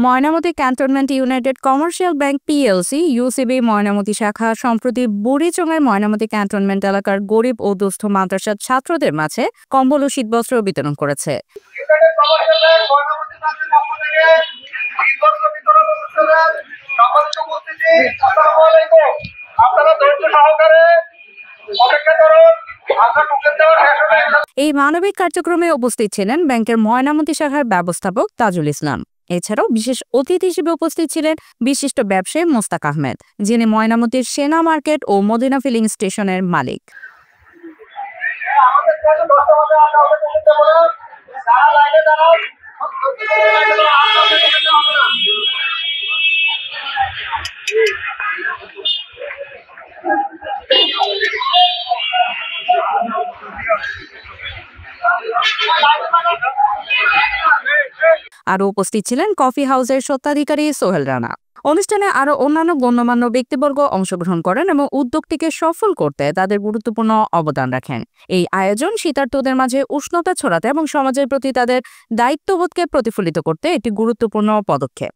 Mainamati cantonment United commercial bank PLC UCB Mainamati শাখা সম্প্রতি বুড়িচঙ্গায় Mainamati cantonment এলাকার গরিব ও দুস্থ মাদ্রাসার ছাত্রদের মাঝে কম্বল ও শীতবস্ত্র বিতরণ করেছে। এই মানবিক কার্যক্রমে উপস্থিত ছিলেন ব্যাংকের ময়নামতি শাখার ব্যবস্থাপক তাজুল ইসলাম। এছাড়াও বিশেষ অতিথি হিসেবে উপস্থিত ছিলেন বিশিষ্ট ব্যবসায়ী মোস্তাক আহমেদ, যিনি ময়নামতির সেনা মার্কেট ও মদিনা ফিলিং স্টেশনের মালিক। আরও উপস্থিত ছিলেন কফি হাউসের স্বত্বাধিকারী সোহেল রানা। অনুষ্ঠানে আরও অন্যান্য গণ্যমান্য ব্যক্তিবর্গ অংশগ্রহণ করেন এবং উদ্যোগটিকে সফল করতে তাদের গুরুত্বপূর্ণ অবদান রাখেন। এই আয়োজন শীতার্তদের মাঝে উষ্ণতা ছড়াতে এবং সমাজের প্রতি তাদের দায়িত্ববোধকে প্রতিফলিত করতে একটি গুরুত্বপূর্ণ পদক্ষেপ।